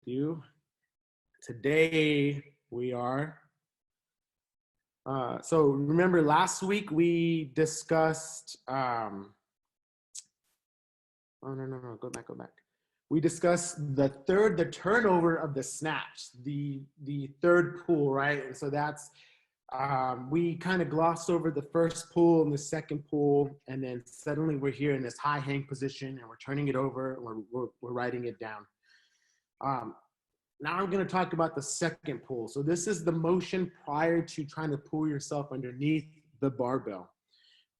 you. Today we are, so remember last week we discussed, oh no, go back. We discussed the turnover of the snatch, the third pull, right? And so that's, we kind of glossed over the first pull and the second pull, and then suddenly we're here in this high hang position and we're turning it over, and we're writing it down. Now I'm going to talk about the second pull. So this is the motion prior to trying to pull yourself underneath the barbell.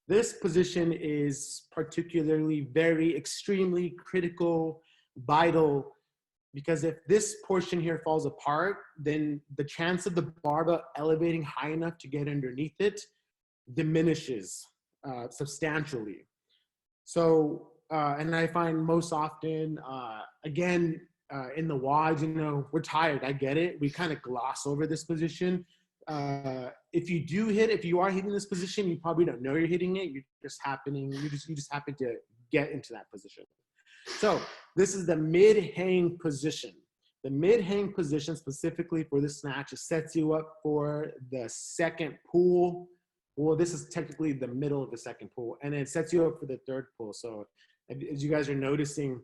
This position is particularly extremely critical, vital, because if this portion here falls apart, then the chance of the barbell elevating high enough to get underneath it diminishes substantially. So, and I find most often, again, in the WODs, we're tired. I get it. We kind of gloss over this position. If you are hitting this position, you probably don't know you're hitting it. You just happen to get into that position. So this is the mid-hang position. The mid-hang position specifically for the snatch, it sets you up for the second pull. Well, this is technically the middle of the second pull, and it sets you up for the third pull. So as you guys are noticing,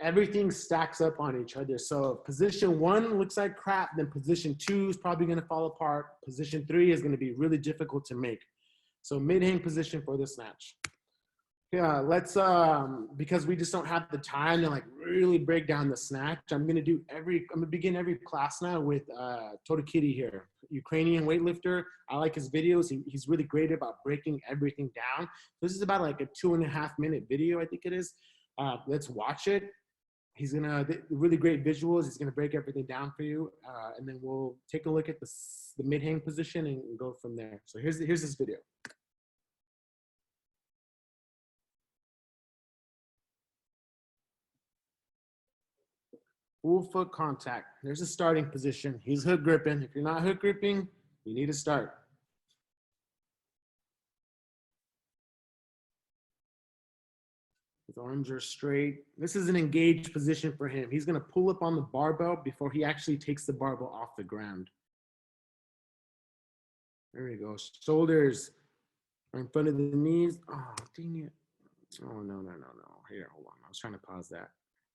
everything stacks up on each other. So position 1 looks like crap, then position 2 is probably going to fall apart. Position 3 is going to be really difficult to make. So mid-hang position for the snatch. Yeah, let's, because we just don't have the time to like really break down the snatch, I'm going to begin every class now with Toto Kitty here, Ukrainian weightlifter. I like his videos. He's really great about breaking everything down. This is about like a 2.5-minute video, I think it is. Let's watch it. He's gonna really great visuals. He's gonna break everything down for you, and then we'll take a look at the mid-hang position and go from there. So here's this video. Full foot contact. There's a starting position. He's hook gripping. If you're not hook gripping, you need to start. His arms are straight. This is an engaged position for him. He's going to pull up on the barbell before he actually takes the barbell off the ground. There we go. Shoulders are in front of the knees. Oh, dang it. Oh, no. Here, hold on. I was trying to pause that.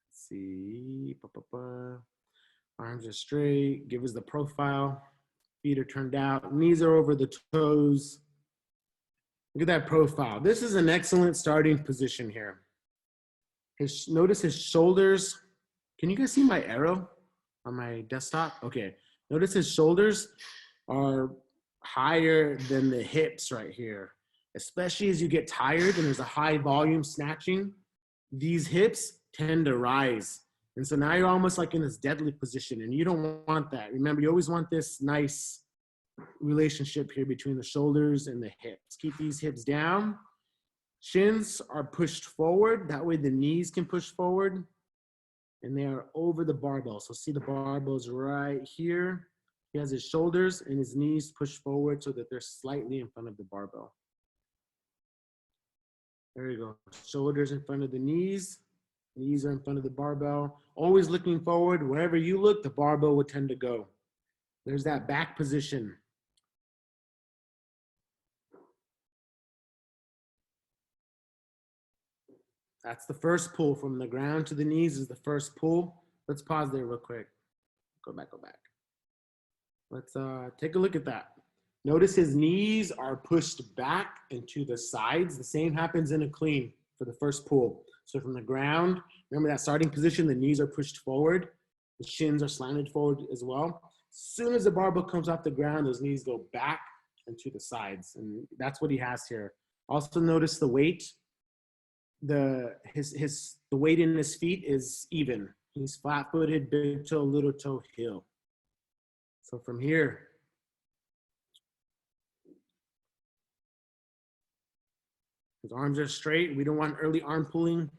Let's see. Arms are straight. Give us the profile. Feet are turned out. Knees are over the toes. Look at that profile. This is an excellent starting position here. Notice his shoulders. Can you guys see my arrow on my desktop? Okay. Notice his shoulders are higher than the hips right here. Especially as you get tired and there's a high volume snatching, these hips tend to rise. And so now you're almost like in this deadlift position, and you don't want that. Remember, you always want this nice relationship here between the shoulders and the hips. Keep these hips down. Shins are pushed forward. That way the knees can push forward, and they are over the barbell. So see the barbell's right here. He has his shoulders and his knees pushed forward so that they're slightly in front of the barbell. There you go. Shoulders in front of the knees. Knees are in front of the barbell. Always looking forward. Wherever you look, the barbell will tend to go. There's that back position. That's the first pull. From the ground to the knees is the first pull. Let's pause there real quick. Go back. Let's take a look at that. Notice his knees are pushed back and to the sides. The same happens in a clean for the first pull. So from the ground, remember that starting position, the knees are pushed forward. The shins are slanted forward as well. As soon as the barbell comes off the ground, those knees go back and to the sides. And that's what he has here. Also notice the weight. The weight in his feet is even. He's flat-footed, big toe, little toe, heel. So from here, his arms are straight. We don't want early arm pulling.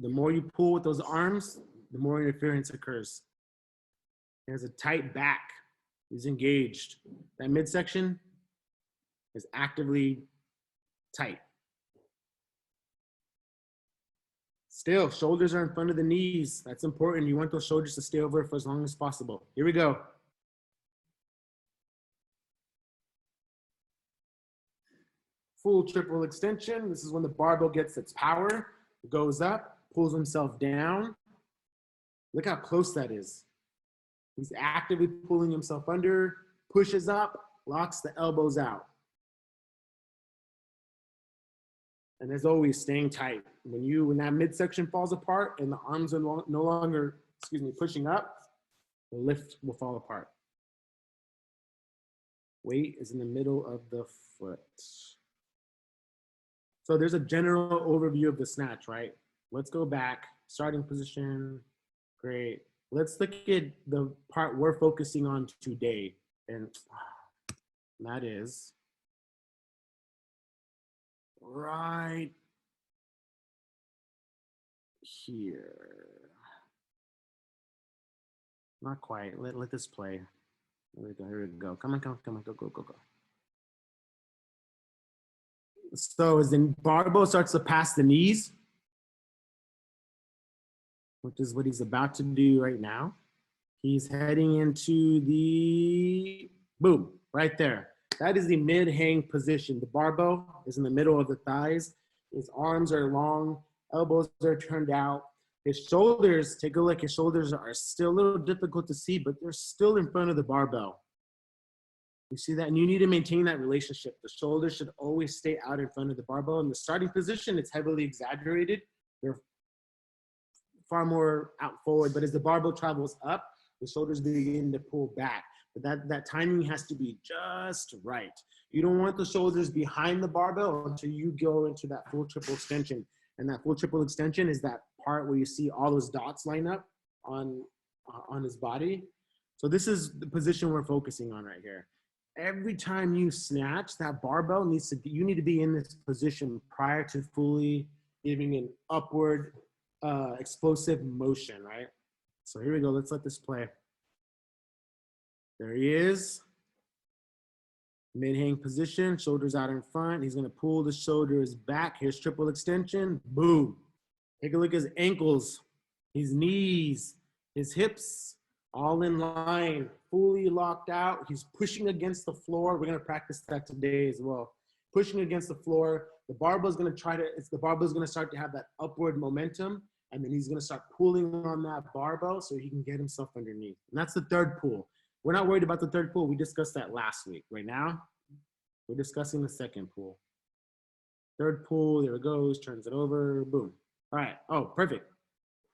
The more you pull with those arms, the more interference occurs. He has a tight back. He's engaged. That midsection is actively tight. Still, shoulders are in front of the knees. That's important. You want those shoulders to stay over for as long as possible. Here we go. Full triple extension. This is when the barbell gets its power. It goes up, pulls himself down. Look how close that is. He's actively pulling himself under, pushes up, locks the elbows out. And as always, staying tight. When that midsection falls apart and the arms are no longer, pushing up, the lift will fall apart. Weight is in the middle of the foot. So there's a general overview of the snatch, right? Let's go back. Starting position, great. Let's look at the part we're focusing on today. And that is right here. Not quite. Let this play. Here we go. Come on, go. So as the barbell starts to pass the knees, which is what he's about to do right now, he's heading into the boom, right there. That is the mid-hang position. The barbell is in the middle of the thighs. His arms are long, elbows are turned out. His shoulders, take a look, his shoulders are still a little difficult to see, but they're still in front of the barbell. You see that? And you need to maintain that relationship. The shoulders should always stay out in front of the barbell. In the starting position, it's heavily exaggerated. They're far more out forward, but as the barbell travels up, the shoulders begin to pull back. But that timing has to be just right. You don't want the shoulders behind the barbell until you go into that full triple extension. And that full triple extension is that part where you see all those dots line up on his body. So this is the position we're focusing on right here. Every time you snatch, that barbell you need to be in this position prior to fully giving an upward explosive motion, right? So here we go. Let's let this play. There he is. Mid-hang position, shoulders out in front. He's going to pull the shoulders back. Here's triple extension. Boom. Take a look at his ankles, his knees, his hips, all in line, fully locked out. He's pushing against the floor. We're going to practice that today as well. Pushing against the floor. The barbell is going to start to have that upward momentum, and then he's going to start pulling on that barbell so he can get himself underneath. And that's the third pull. We're not worried about the third pull. We discussed that last week. Right now, we're discussing the second pull. Third pull, there it goes, turns it over, boom. All right, oh, perfect.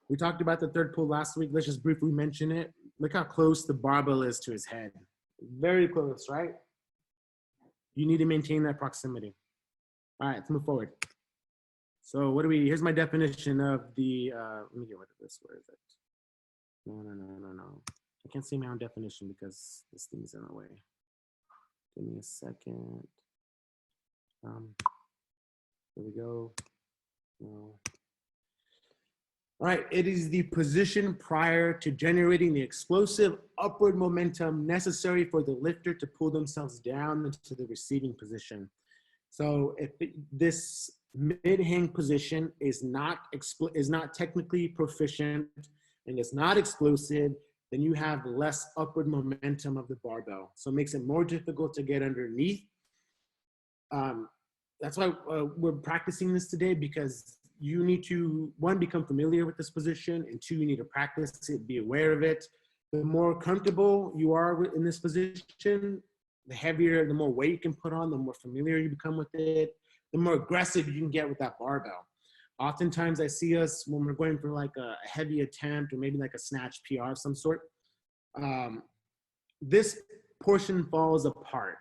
We talked about the third pull last week. Let's just briefly mention it. Look how close the barbell is to his head. Very close, right? You need to maintain that proximity. All right, let's move forward. So here's my definition of the, let me get rid of this, where is it? No. I can't see my own definition because this thing's in the way. Give me a second. Here we go. No. All right, it is the position prior to generating the explosive upward momentum necessary for the lifter to pull themselves down into the receiving position. So if this mid-hang position is not technically proficient and it's not explosive, then you have less upward momentum of the barbell. So it makes it more difficult to get underneath. That's why we're practicing this today, because you need to, one, become familiar with this position, and two, you need to practice it, be aware of it. The more comfortable you are in this position, the heavier, the more weight you can put on, the more familiar you become with it, the more aggressive you can get with that barbell. Oftentimes I see us when we're going for like a heavy attempt or maybe like a snatch PR of some sort, this portion falls apart.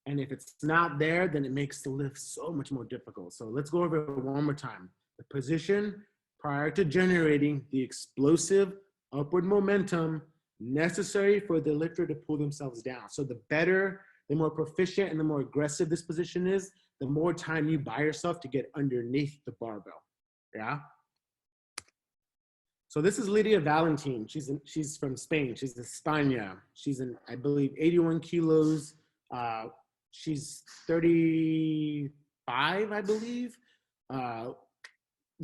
And if it's not there, then it makes the lift so much more difficult. So let's go over it one more time. The position prior to generating the explosive upward momentum necessary for the lifter to pull themselves down. So the better, the more proficient and the more aggressive this position is, the more time you buy yourself to get underneath the barbell, yeah? So this is Lydia Valentin. She's from Spain. She's España. She's in, I believe, 81 kilos. She's 35, I believe.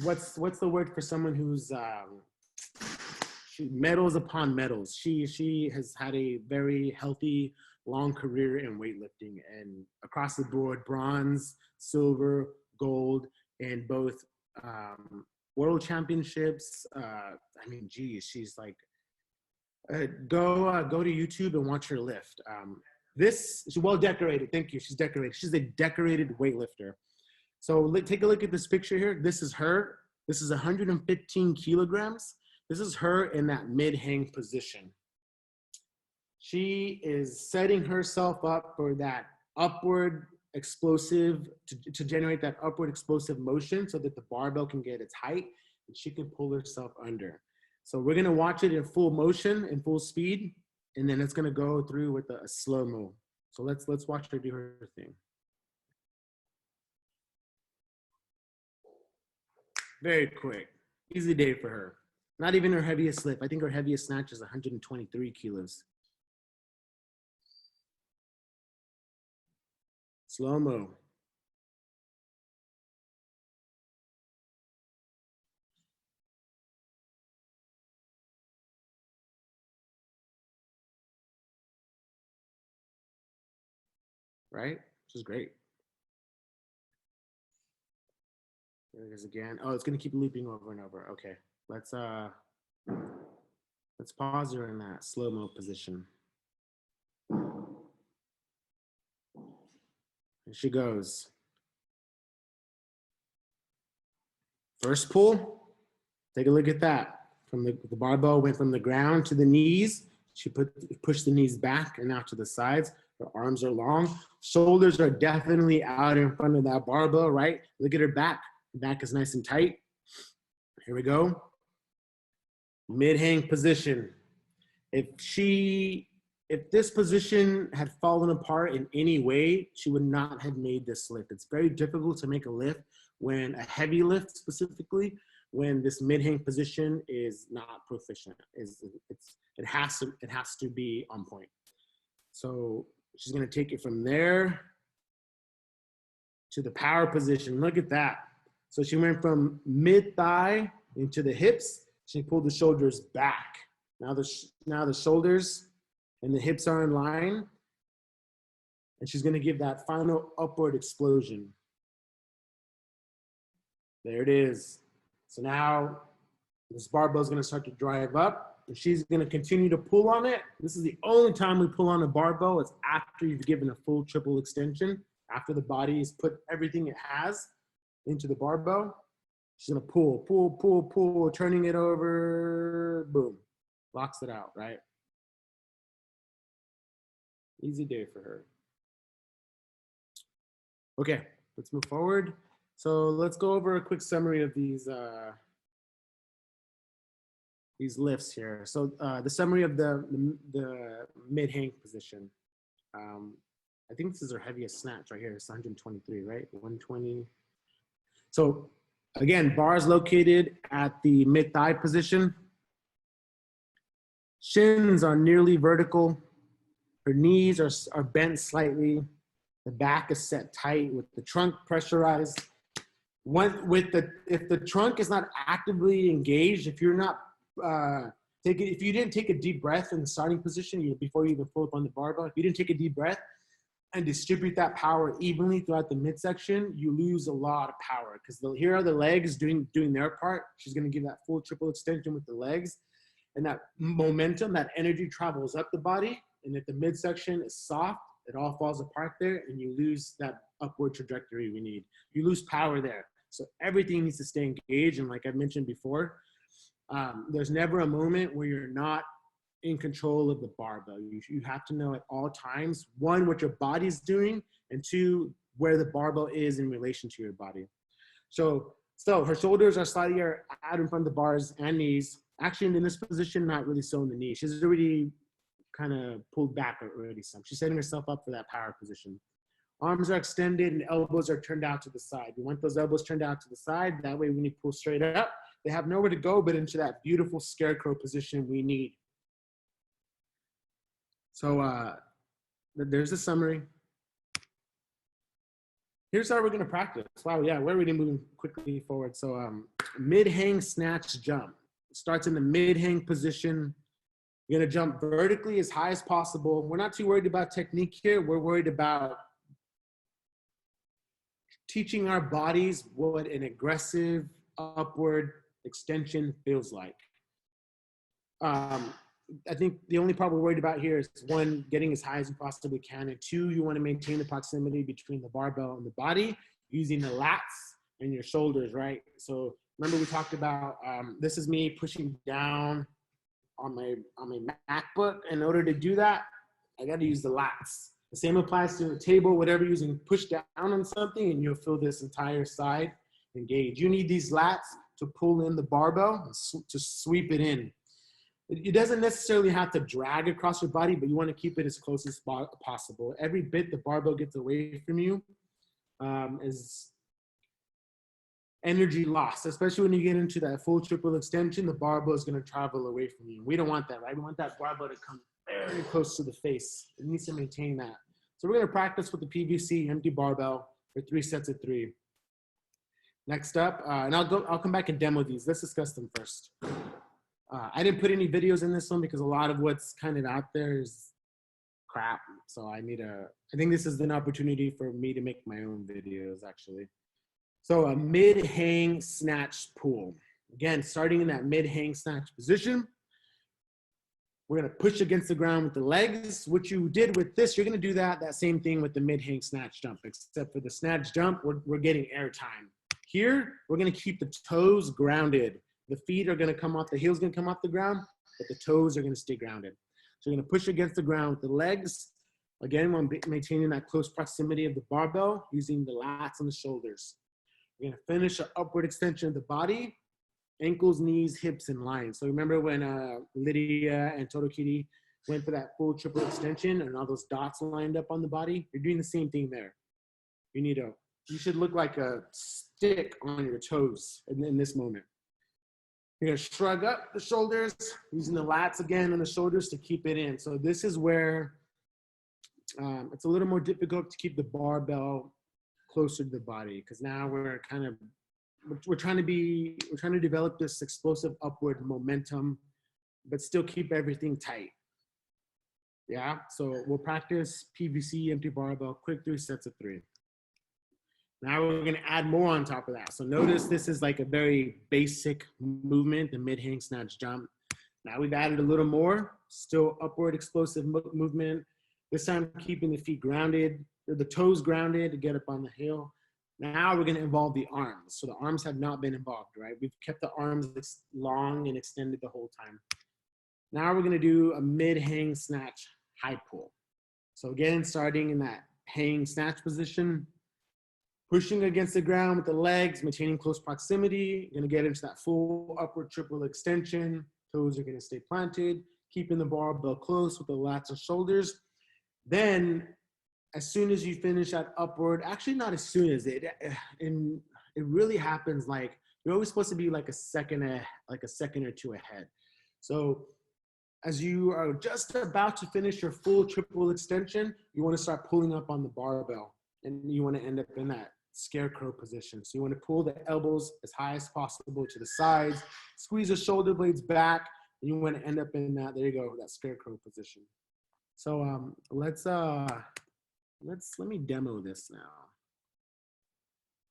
what's the word for someone who's medals upon medals. She has had a very healthy, long career in weightlifting and across the board, bronze, silver, gold, in both world championships. I mean, geez, she's like, go to YouTube and watch her lift. She's well decorated. Thank you. She's decorated. She's a decorated weightlifter. So take a look at this picture here. This is her. This is 115 kilograms. This is her in that mid-hang position. She is setting herself up for that upward explosive, to generate that upward explosive motion so that the barbell can get its height and she can pull herself under. So we're gonna watch it in full motion, in full speed, and then it's gonna go through with a slow-mo. So let's watch her do her thing. Very quick, easy day for her. Not even her heaviest lift. I think her heaviest snatch is 123 kilos. Slow-mo. Right? Which is great. There it is again. Oh, it's gonna keep looping over and over. Okay, let's pause her in that slow-mo position. Here she goes. First pull, take a look at that. From the barbell went from the ground to the knees. She pushed the knees back and out to the sides. Her arms are long. Shoulders are definitely out in front of that barbell, right? Look at her back. Her back is nice and tight. Here we go. Mid-hang position. If this position had fallen apart in any way, she would not have made this lift. It's very difficult to make a lift when a heavy lift specifically, when this mid-hang position is not proficient. It has to be on point. So she's gonna take it from there to the power position. Look at that. So she went from mid-thigh into the hips. She pulled the shoulders back. Now the shoulders and the hips are in line. And she's gonna give that final upward explosion. There it is. So now this barbell is gonna start to drive up and she's gonna continue to pull on it. This is the only time we pull on a barbell. It's after you've given a full triple extension, after the body has put everything it has into the barbell. She's gonna pull, pull, pull, pull, turning it over, boom, locks it out, right? Easy day for her. Okay, let's move forward. So let's go over a quick summary of these lifts here. So the summary of the mid-hang position. I think this is our heaviest snatch right here. It's 123, right? 120. So again, bars located at the mid-thigh position. Shins are nearly vertical. Her knees are bent slightly. The back is set tight with the trunk pressurized. If the trunk is not actively engaged, if you're not if you didn't take a deep breath in the starting position before you even pull up on the barbell, if you didn't take a deep breath and distribute that power evenly throughout the midsection, you lose a lot of power because here are the legs doing their part. She's going to give that full triple extension with the legs, and that momentum, that energy travels up the body. And if the midsection is soft, it all falls apart there, and you lose that upward trajectory we need. You lose power there. So everything needs to stay engaged. And like I mentioned before, there's never a moment where you're not in control of the barbell. You have to know at all times, one, what your body's doing, and two, where the barbell is in relation to your body. So her shoulders are slightly out in front of the bars and knees. Actually, in this position, not really so in the knee. She's already kind of pulled back already some. She's setting herself up for that power position. Arms are extended and elbows are turned out to the side. We want those elbows turned out to the side. That way when you pull straight up, they have nowhere to go but into that beautiful scarecrow position we need. So there's the summary. Here's how we're gonna practice. Wow, yeah, we're already moving quickly forward. So mid-hang snatch jump. Starts in the mid-hang position. You're gonna jump vertically as high as possible. We're not too worried about technique here. We're worried about teaching our bodies what an aggressive upward extension feels like. I think the only part we're worried about here is one, getting as high as you possibly can, and two, you want to maintain the proximity between the barbell and the body using the lats and your shoulders, right? So remember we talked about, this is me pushing down on my MacBook. In order to do that, I got to use the lats. The same applies to the table, whatever you're using, push down on something and you'll feel this entire side engage. You need these lats to pull in the barbell, to sweep it in. It doesn't necessarily have to drag across your body, but you want to keep it as close as possible. Every bit the barbell gets away from you is energy loss, especially when you get into that full triple extension. The barbell is going to travel away from you. We don't want that, right? We want that barbell to come very close to the face. It needs to maintain that. So we're going to practice with the PVC empty barbell for 3 sets of 3. Next up, and I'll come back and demo these. Let's discuss them first. I didn't put any videos in this one because a lot of what's kind of out there is crap. So I think this is an opportunity for me to make my own videos actually. So a mid-hang snatch pull. Again, starting in that mid-hang snatch position. We're gonna push against the ground with the legs. What you did with this, you're gonna do that same thing with the mid-hang snatch jump, except for the snatch jump, we're getting air time. Here, we're gonna keep the toes grounded. The feet are gonna come off, the heels gonna come off the ground, but the toes are gonna stay grounded. So you're gonna push against the ground with the legs. Again, we're maintaining that close proximity of the barbell, using the lats on the shoulders. We're gonna finish an upward extension of the body, ankles, knees, hips in line. So remember when Lydia and Todokiri went for that full triple extension and all those dots lined up on the body? You're doing the same thing there. You should look like a stick on your toes in this moment. You're gonna shrug up the shoulders, using the lats again on the shoulders to keep it in. So this is where it's a little more difficult to keep the barbell closer to the body, because now we're trying to develop this explosive upward momentum, but still keep everything tight. Yeah, so we'll practice PVC empty barbell, quick 3 sets of 3. Now we're gonna add more on top of that. So notice this is like a very basic movement, the mid-hang snatch jump. Now we've added a little more, still upward explosive movement. This time keeping the feet grounded, or the toes grounded to get up on the heel. Now we're gonna involve the arms. So the arms have not been involved, right? We've kept the arms long and extended the whole time. Now we're gonna do a mid-hang snatch high pull. So again, starting in that hang snatch position, pushing against the ground with the legs, maintaining close proximity. You're gonna get into that full upward triple extension. Toes are gonna stay planted, keeping the barbell close with the lats and shoulders. Then, as soon as you finish that upward, actually not as soon as it really happens, like you're always supposed to be like a second or two ahead. So as you are just about to finish your full triple extension, you want to start pulling up on the barbell, and you want to end up in that scarecrow position. So you want to pull the elbows as high as possible to the sides, squeeze the shoulder blades back, and you want to end up in that, there you go, that scarecrow position. So let me demo this now.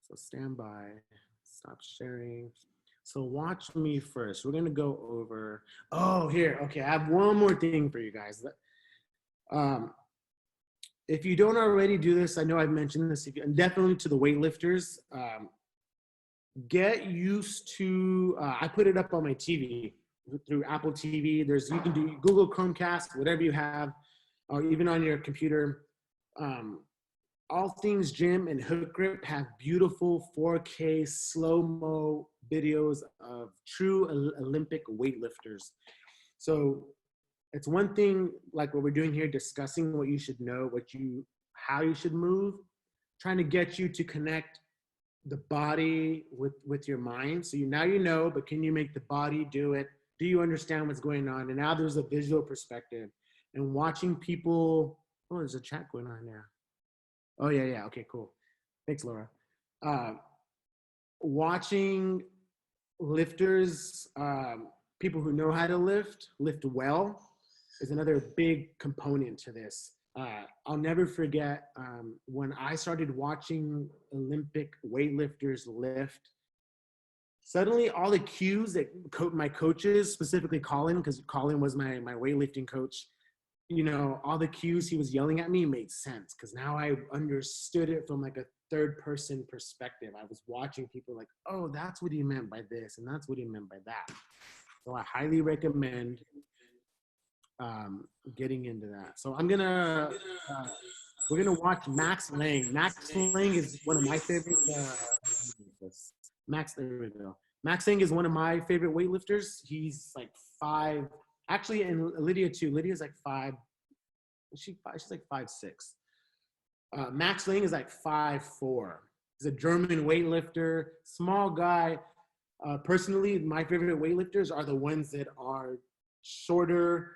So stand by, stop sharing. So watch me first. We're gonna go over, here, okay, I have one more thing for you guys. If you don't already do this, I know I've mentioned this, and definitely to the weightlifters, get used to, I put it up on my TV, through Apple TV. You can do Google Chromecast, whatever you have, or even on your computer. All Things Gym and Hook Grip have beautiful 4K slow-mo videos of true Olympic weightlifters. So it's one thing, like what we're doing here, discussing what you should know, how you should move, trying to get you to connect the body with your mind. So now you know, but can you make the body do it? Do you understand what's going on? And now there's a visual perspective. And watching people, there's a chat going on there. Oh, yeah, okay, cool. Thanks, Laura. Uh, Watching lifters, people who know how to lift well, is another big component to this. I'll never forget when I started watching Olympic weightlifters lift. Suddenly, all the cues that my coaches, specifically Colin, because Colin was my weightlifting coach, you know, all the cues he was yelling at me made sense because now I understood it from like a third person perspective. I was watching people like, oh, that's what he meant by this, and that's what he meant by that. So I highly recommend getting into that. So we're gonna watch Max Lang. Max Lang is one of my favorite. There we go. Max Lang is one of my favorite weightlifters. He's like five. Actually, and Lydia too. Lydia's like five. She's like 5'6". Max Lang is like 5'4". He's a German weightlifter, small guy. Personally, my favorite weightlifters are the ones that are shorter,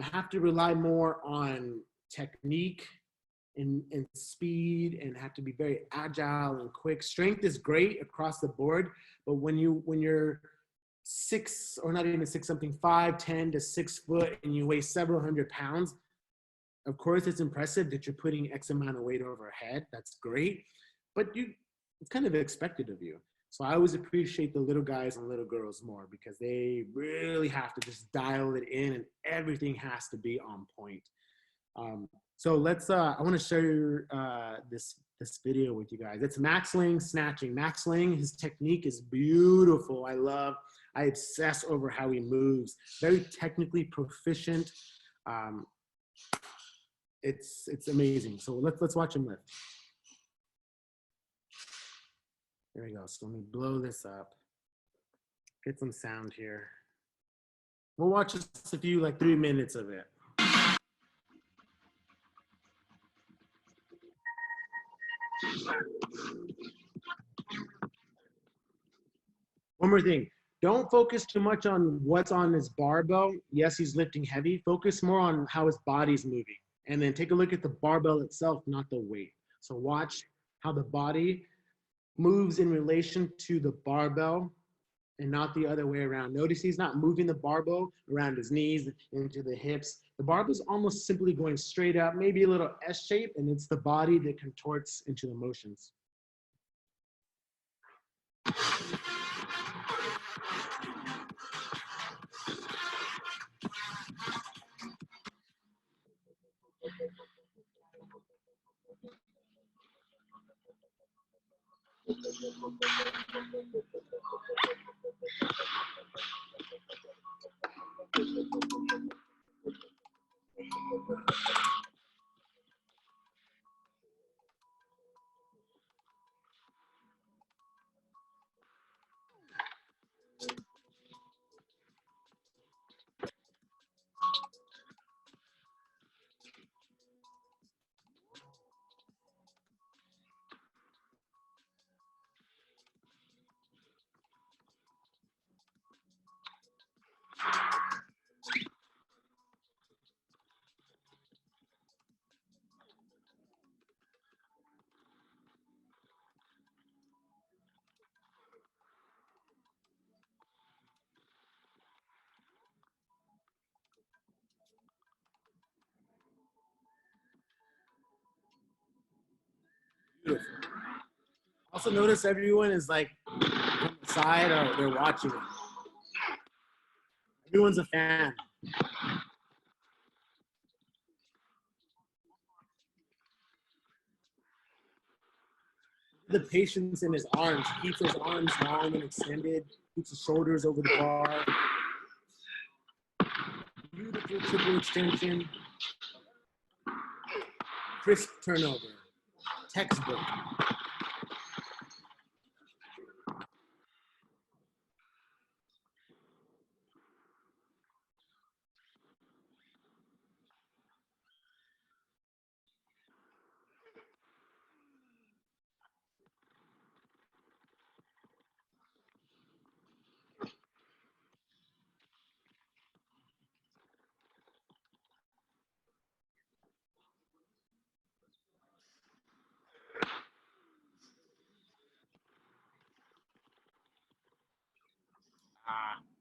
have to rely more on technique and speed, and have to be very agile and quick. Strength is great across the board, but when you're six, or not even six something, 5'10" to 6 foot, and you weigh several hundred pounds, of course it's impressive that you're putting X amount of weight overhead. That's great, but it's kind of expected of you. So I always appreciate the little guys and little girls more because they really have to just dial it in, and everything has to be on point. So let's, I want to share this video with you guys. It's Max Lang snatching. Max Lang, his technique is beautiful. I obsess over how he moves. Very technically proficient. It's amazing. So let's watch him lift. There we go. So let me blow this up. Get some sound here. We'll watch just a few, like 3 minutes of it. One more thing. Don't focus too much on what's on his barbell. Yes, he's lifting heavy. Focus more on how his body's moving. And then take a look at the barbell itself, not the weight. So watch how the body moves in relation to the barbell and not the other way around. Notice he's not moving the barbell around his knees into the hips. The barbell is almost simply going straight up, maybe a little S shape, and it's the body that contorts into the motions. Beautiful. Also notice everyone is like on the side, or they're watching it. Everyone's a fan. The patience in his arms. He keeps his arms long and extended, keeps his shoulders over the bar. Beautiful triple extension. Crisp turnover. Textbook.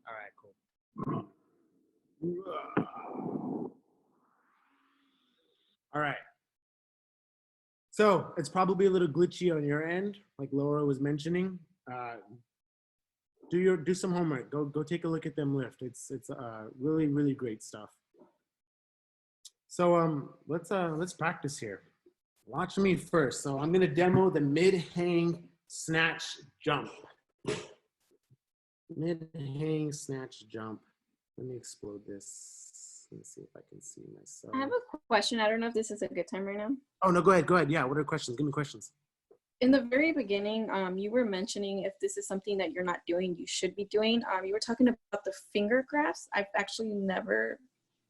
All right, cool. All right. So it's probably a little glitchy on your end, like Laura was mentioning. Do some homework. Go take a look at them lift. It's really really great stuff. So let's practice here. Watch me first. So I'm gonna demo the mid-hang snatch jump. Mid-hang snatch jump. Let me explode this. Let me see if I can see myself. I have a question. I don't know if this is a good time right now. Oh no, go ahead. Yeah, what are questions? Give me questions. In the very beginning, you were mentioning if this is something that you're not doing, you should be doing. You were talking about the finger grasp. I've actually never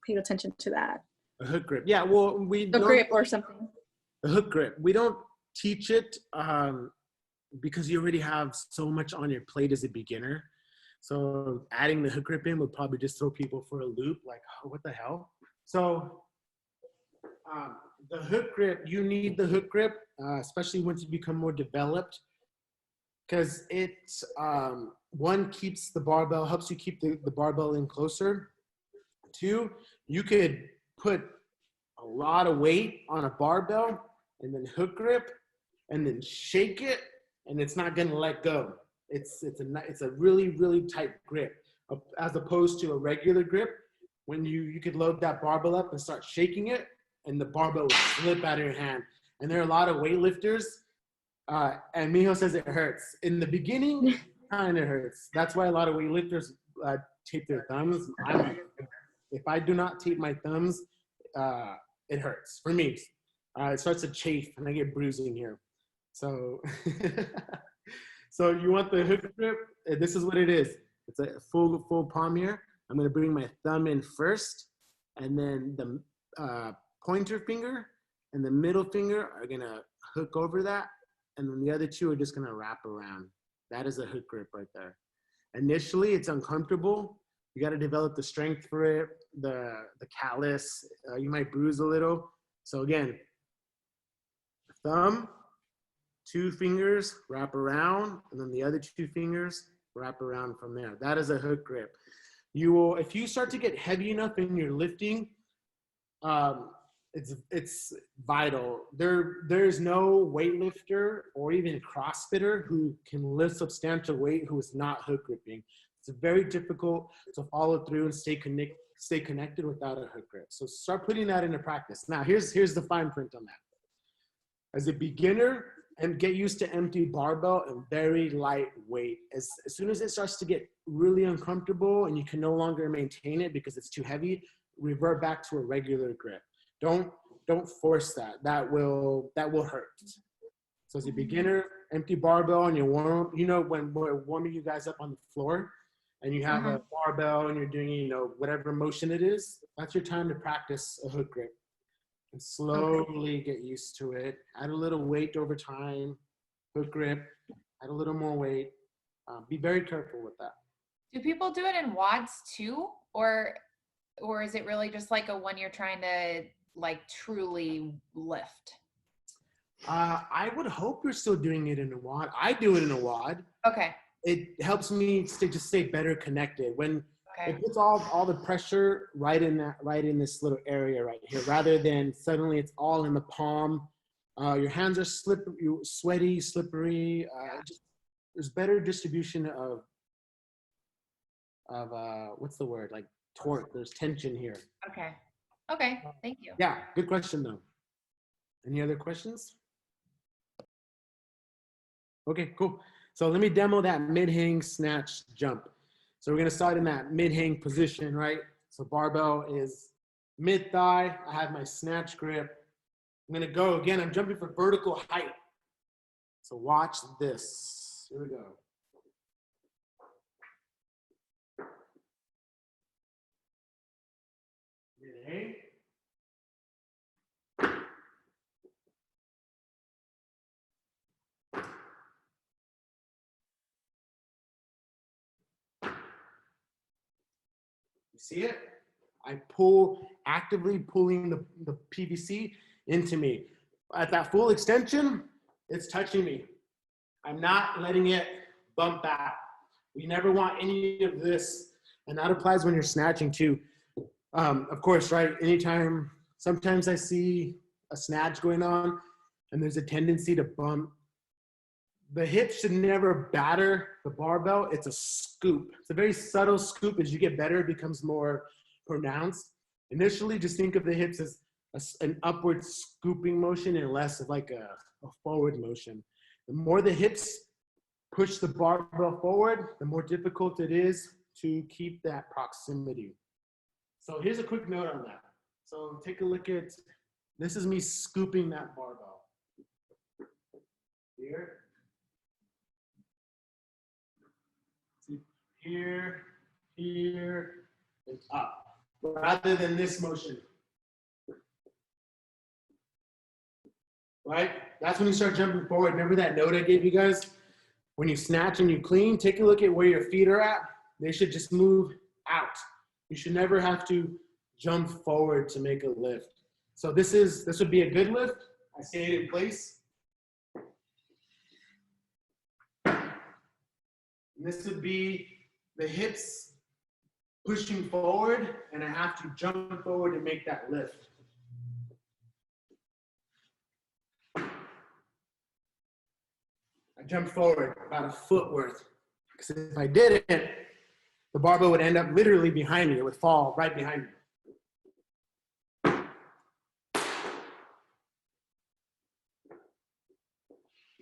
paid attention to that. A hook grip. Yeah, well, The grip or something. The hook grip. We don't teach it because you already have so much on your plate as a beginner. So adding the hook grip in would probably just throw people for a loop, like, oh, what the hell? So the hook grip, you need the hook grip, especially once you become more developed, because it, one, keeps the barbell, helps you keep the barbell in closer. Two, you could put a lot of weight on a barbell and then hook grip and then shake it, and it's not gonna let go. It's a really, really tight grip, as opposed to a regular grip when you could load that barbell up and start shaking it, and the barbell will slip out of your hand. And there are a lot of weightlifters, and Mijo says it hurts. In the beginning, kind of hurts. That's why a lot of weightlifters tape their thumbs. If I do not tape my thumbs, it hurts for me. It starts to chafe and I get bruising here. So, so you want the hook grip? This is what it is. It's a full palm here. I'm gonna bring my thumb in first, and then the pointer finger and the middle finger are gonna hook over that, and then the other two are just gonna wrap around. That is a hook grip right there. Initially, it's uncomfortable. You got to develop the strength for it, the callus. You might bruise a little. So again, thumb, two fingers, wrap around, and then the other two fingers, wrap around from there. That is a hook grip. You will, if you start to get heavy enough in your lifting, it's vital. There's no weightlifter or even CrossFitter who can lift substantial weight who is not hook gripping. It's very difficult to follow through and stay connected without a hook grip. So start putting that into practice. Now here's the fine print on that. As a beginner, and get used to empty barbell and very light weight. As soon as it starts to get really uncomfortable and you can no longer maintain it because it's too heavy, revert back to a regular grip. Don't force that. That will hurt. So as a beginner, empty barbell, and you warm, when we're warming you guys up on the floor and you have a barbell and you're doing, whatever motion it is, that's your time to practice a hook grip. And slowly get used to it. Add a little weight over time, hook grip, add a little more weight. Be very careful with that. Do people do it in WODs too? Or is it really just like when you're trying to like truly lift? I would hope you're still doing it in a WOD. I do it in a WOD. Okay. It helps me stay better connected. When it puts all the pressure right in this little area right here, rather than suddenly it's all in the palm. Your hands are sweaty, slippery. There's better distribution of what's the word, like torque. There's tension here. Okay, thank you. Yeah, good question though. Any other questions? Okay, cool. So let me demo that mid-hang snatch jump. So we're gonna start in that mid-hang position, right? So barbell is mid-thigh. I have my snatch grip. I'm gonna go again. I'm jumping for vertical height. So watch this. Here we go. Mid-hang. See it? I actively pulling the PVC into me. At that full extension, it's touching me. I'm not letting it bump back. We never want any of this. And that applies when you're snatching too. Of course, right? Sometimes I see a snatch going on and there's a tendency to bump. The hip should never batter the barbell. It's a scoop. It's a very subtle scoop. As you get better, it becomes more pronounced. Initially, just think of the hips as an upward scooping motion and less of like a forward motion. The more the hips push the barbell forward, the more difficult it is to keep that proximity. So here's a quick note on that. So take a look at, this is me scooping that barbell. Here. See, here, here, and up. Rather than this motion. Right? That's when you start jumping forward. Remember that note I gave you guys? When you snatch and you clean, take a look at where your feet are at. They should just move out. You should never have to jump forward to make a lift. So this would be a good lift. I stay it in place. And this would be the hips pushing forward, and I have to jump forward to make that lift. I jumped forward about a foot worth. Because if I didn't, the barbell would end up literally behind me. It would fall right behind me.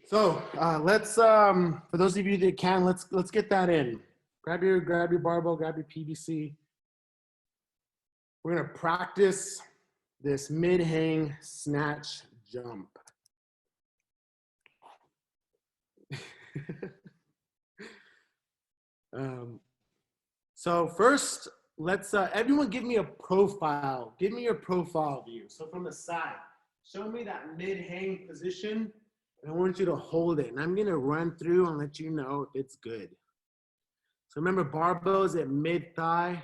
So let's, for those of you that can, let's get that in. Grab your barbell, grab your PVC. We're gonna practice this mid-hang snatch jump. So first, let's everyone give me a profile. Give me your profile view. So from the side, show me that mid-hang position, and I want you to hold it. And I'm gonna run through and let you know if it's good. So remember, barbells at mid-thigh.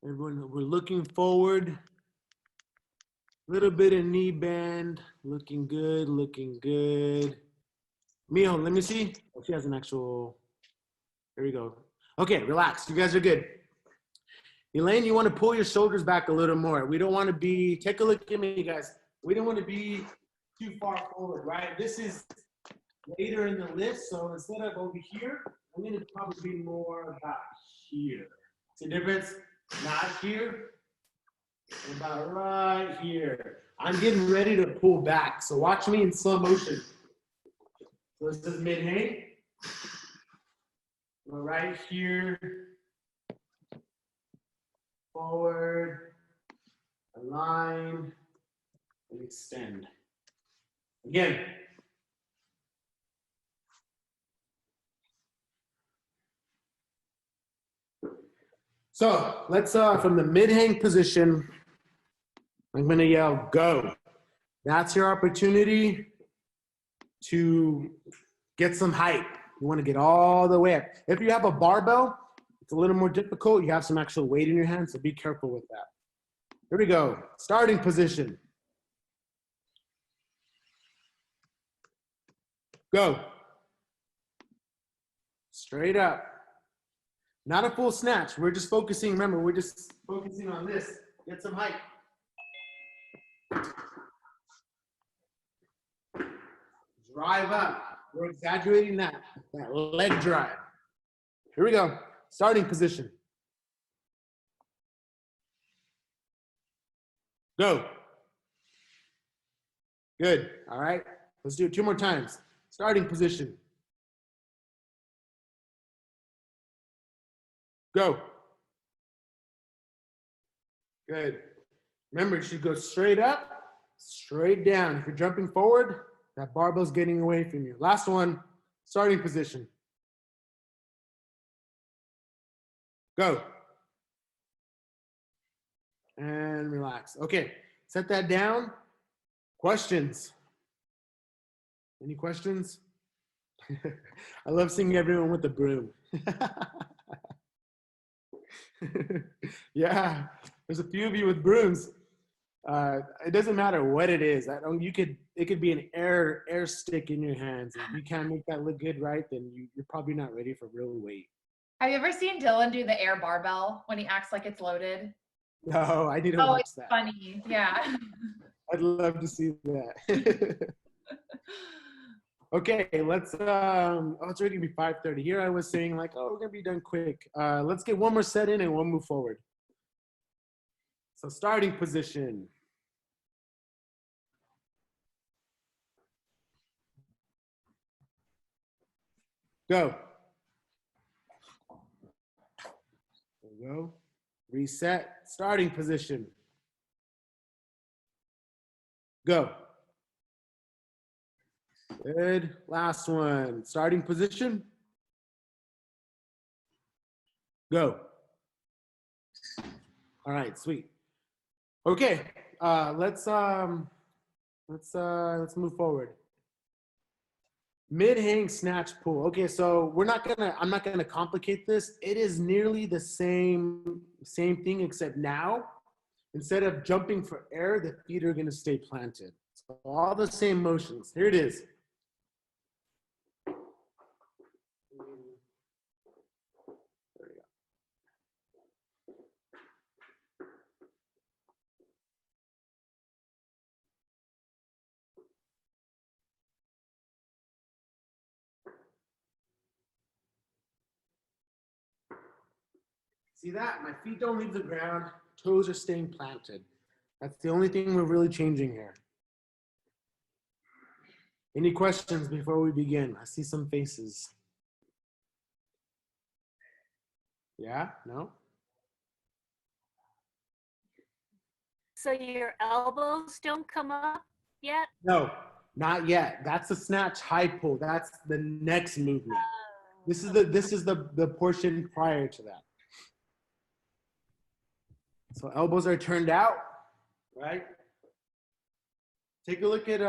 Everyone, we're looking forward. A little bit of knee bend. Looking good, looking good. Mijo, let me see. Oh, she has an actual, there we go. Okay, relax, you guys are good. Elaine, you wanna pull your shoulders back a little more. We don't wanna be, take a look at me, guys. We don't wanna be too far forward, right? This is later in the lift, so instead of over here, I'm gonna probably be more about here. See the difference? Not here, about right here. I'm getting ready to pull back, so watch me in slow motion. So this is mid-hang. We're right here, forward, align, and extend. Again. So let's, from the mid-hang position, I'm gonna yell, go. That's your opportunity to get some height. You wanna get all the way up. If you have a barbell, it's a little more difficult. You have some actual weight in your hand, so be careful with that. Here we go, starting position. Go. Straight up. Not a full snatch. We're just focusing, remember, we're just focusing on this. Get some height. Drive up. We're exaggerating that leg drive. Here we go. Starting position. Go. Good. All right. Let's do it 2 more times. Starting position. Go. Good. Remember, you should go straight up, straight down. If you're jumping forward, that barbell's getting away from you. Last one, starting position. Go. And relax. Okay, set that down. Questions? Any questions? I love seeing everyone with the broom. Yeah, there's a few of you with brooms. It doesn't matter what it is. It could be an air stick in your hands. If you can't make that look good, right, then you're probably not ready for real weight. Have you ever seen Dylan do the air barbell when he acts like it's loaded? No, I need to Oh, watch it's that. funny. Yeah. I'd love to see that. Okay, let's oh, it's already gonna be 5:30. Here I was saying like, oh, we're gonna be done quick. Let's get one more set in and we'll move forward. So starting position. Go. There we go. Reset. Starting position. Go. Good. Last one. Starting position. Go. All right, sweet. Okay, let's move forward. Mid-hang snatch pull. Okay, so I'm not gonna complicate this. It is nearly the same thing, except now, instead of jumping for air, the feet are gonna stay planted. So all the same motions. Here it is. There we go. See that? My feet don't leave the ground. Toes are staying planted. That's the only thing we're really changing here. Any questions before we begin? I see some faces. Yeah? No? So your elbows don't come up yet? No, not yet. That's a snatch high pull. That's the next movement. This is the portion prior to that. So elbows are turned out, right? Take a look at,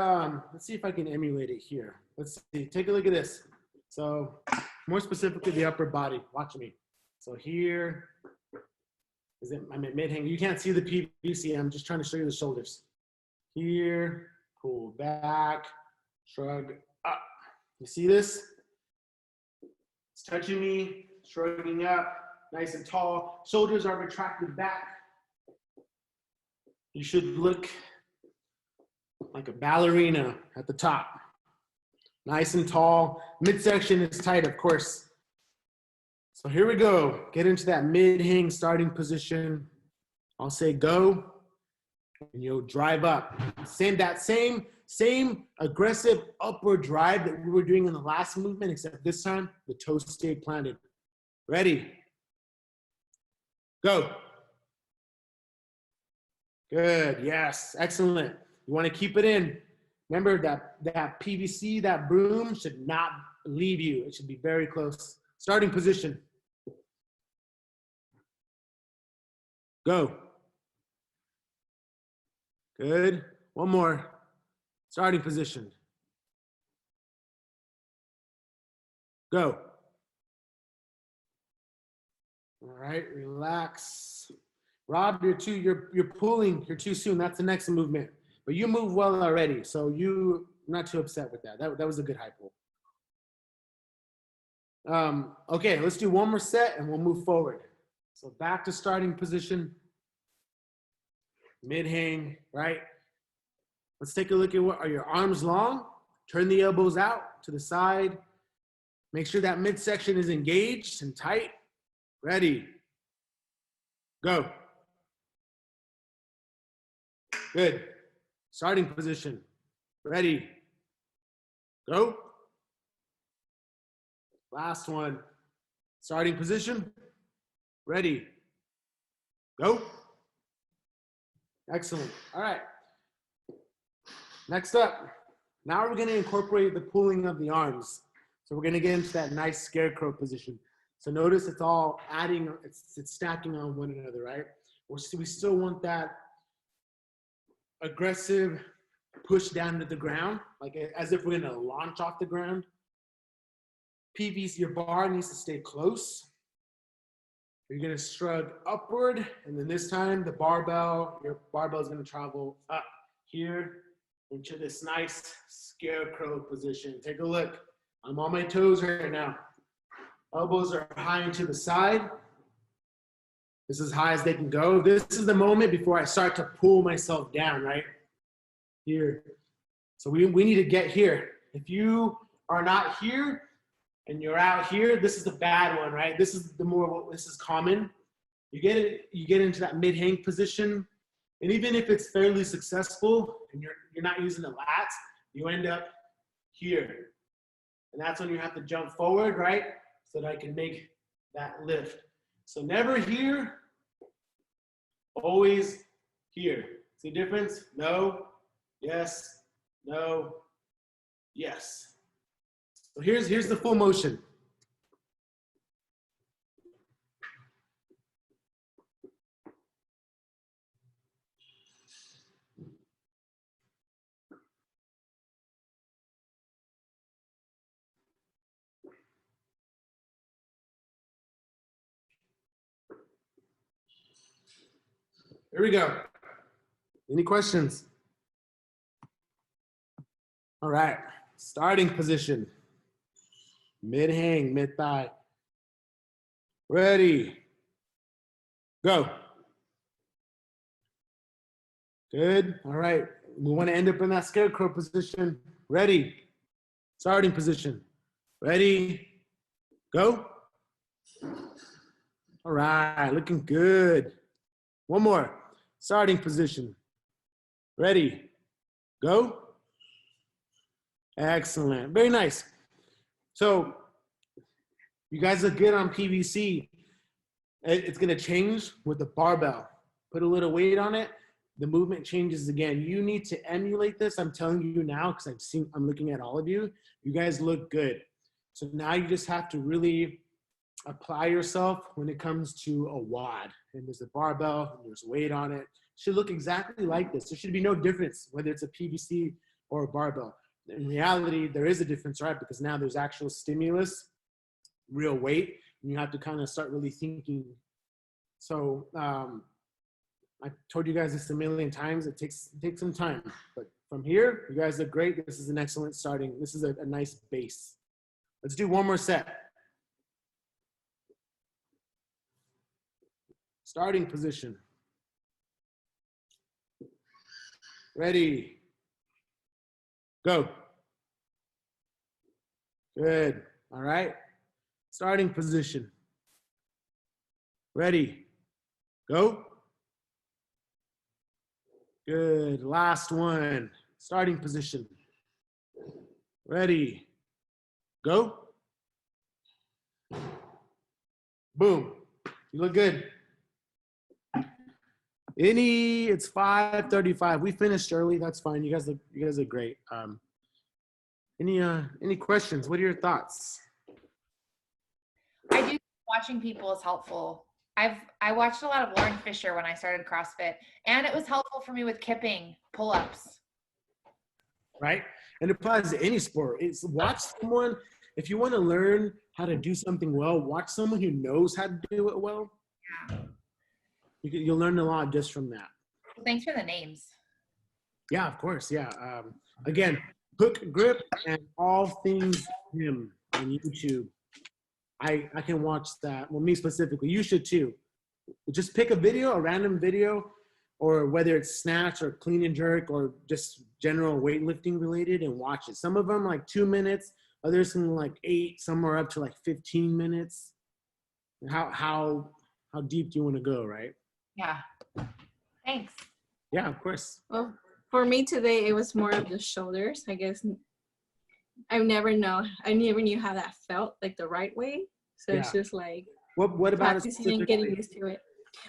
let's see if I can emulate it here. Let's see, take a look at this. So more specifically, the upper body, watch me. So here, I'm at mid-hang. You can't see the PVC, I'm just trying to show you the shoulders. Here, pull back, shrug up. You see this? It's touching me, shrugging up, nice and tall. Shoulders are retracted back. You should look like a ballerina at the top. Nice and tall. Midsection is tight, of course. So here we go. Get into that mid-hang starting position. I'll say go, and you'll drive up. Same aggressive upward drive that we were doing in the last movement, except this time the toes stayed planted. Ready? Go. Good, yes, excellent. You want to keep it in. Remember that PVC, that broom should not leave you. It should be very close. Starting position. Go. Good. One more. Starting position. Go. All right, relax. Rob, you're pulling, you're too soon. That's the next movement. But you move well already, so you're not too upset with that. That was a good high pull. Okay, let's do one more set and we'll move forward. So back to starting position. Mid-hang, right? Let's take a look at are your arms long? Turn the elbows out to the side. Make sure that midsection is engaged and tight. Ready. Go. Good. Starting position. Ready. Go. Last one. Starting position. Ready. Go. Excellent. All right. Next up, now we're going to incorporate the pulling of the arms. So we're going to get into that nice scarecrow position. So notice it's all adding, it's stacking on one another, right? We still want that aggressive push down to the ground, like as if we're going to launch off the ground. PVC, your bar needs to stay close. You're gonna shrug upward, and then this time your barbell is gonna travel up here into this nice scarecrow position. Take a look. I'm on my toes right now. Elbows are high and to the side. This is as high as they can go. This is the moment before I start to pull myself down, right? Here. So we need to get here. If you are not here and you're out here, this is the bad one, right? This is this is common. You get into that mid-hang position, and even if it's fairly successful and you're not using the lats, you end up here. And that's when you have to jump forward, right? So that I can make that lift. So never here, always here. See the difference? No, yes, no, yes. So here's the full motion. Here we go. Any questions? All right, starting position. Mid-hang, mid-thigh. Ready, go. Good, all right. We wanna end up in that scarecrow position. Ready, starting position. Ready, go. All right, looking good. One more, starting position. Ready, go. Excellent, very nice. So you guys look good on PVC. It's gonna change with the barbell. Put a little weight on it, the movement changes again. You need to emulate this. I'm telling you now, because I'm looking at all of you. You guys look good. So now you just have to really apply yourself when it comes to a WOD. And there's a barbell, and there's weight on it. It should look exactly like this. There should be no difference whether it's a PVC or a barbell. In reality, there is a difference, right? Because now there's actual stimulus, real weight, and you have to kind of start really thinking. So I told you guys this a million times. It takes some time, but from here, you guys look great. This is an excellent starting. This is a nice base. Let's do one more set. Starting position. Ready. Go. Good. All right. Starting position. Ready. Go. Good. Last one. Starting position. Ready. Go. Boom. You look good. It's 5:35. We finished early. That's fine. You guys look great. Any questions? What are your thoughts? I do think watching people is helpful. I watched a lot of Lauren Fisher when I started CrossFit, and it was helpful for me with kipping pull-ups. Right? And it applies to any sport. It's watch someone, if you want to learn how to do something well, watch someone who knows how to do it well. Yeah. You'll learn a lot just from that. Thanks for the names. Yeah, of course. Yeah. Again, Hook Grip and All Things Gym on YouTube. I can watch that. Well, me specifically. You should too. Just pick a video, a random video, or whether it's snatch or clean and jerk or just general weightlifting related, and watch it. Some of them like 2 minutes, others some like 8, some are up to like 15 minutes. How deep do you want to go, right? Yeah. Thanks. Yeah, of course. Well, for me today, it was more of the shoulders. I guess I never knew how that felt, like the right way. So Yeah. it's just like What about it practicing and getting used to it.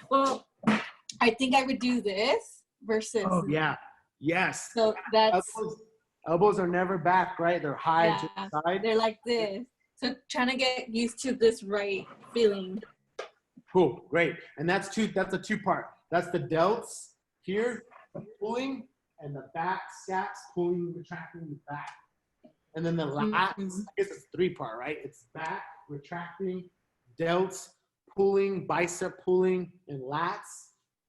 Well, I think I would do this versus. Oh yeah. Yes. So that's. Elbows are never back, right? They're high to the side. They're like this. So trying to get used to this right feeling. Cool, great. And that's a two-part. That's the delts here, pulling, and the back scaps, pulling, retracting the back. And then the lats, I guess it's 3-part, right? It's back, retracting, delts, pulling, bicep pulling, and lats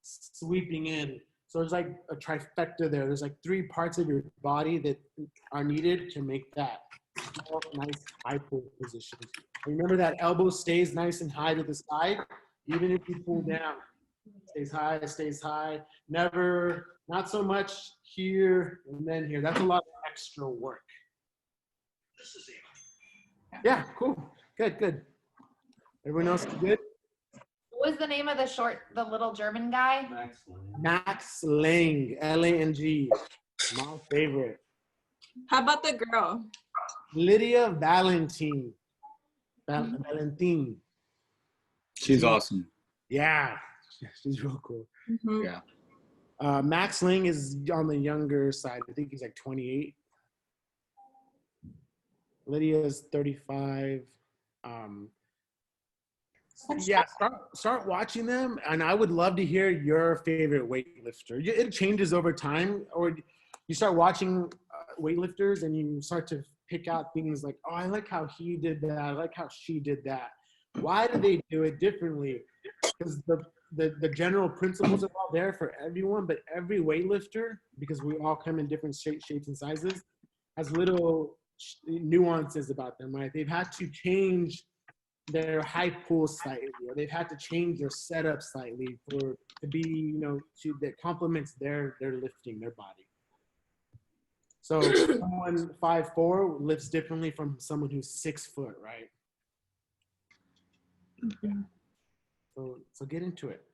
sweeping in. So there's like a trifecta there. There's like 3 parts of your body that are needed to make that nice high pull position. Remember that elbow stays nice and high to the side, even if you pull down. Stays high. Never, not so much here and then here. That's a lot of extra work. Yeah, cool. Good. Everyone else good? What was the name of the little German guy? Max Lang, Lang. My favorite. How about the girl? Lydia Valentin. Valentin. She's awesome. Yeah, she's real cool. Mhm. Yeah. Max Lang is on the younger side. I think he's like 28. Lydia is 35. Yeah, start watching them, and I would love to hear your favorite weightlifter. It changes over time, or you start watching weightlifters, and you start to pick out things like, oh, I like how he did that. I like how she did that. Why do they do it differently? Because the general principles are all there for everyone, but every weightlifter, because we all come in different shapes and sizes, has little nuances about them, right? They've had to change their high pull slightly, or they've had to change their setup slightly to be, that complements their lifting, their body. So someone 5'4" lifts differently from someone who's 6 foot, right? So get into it.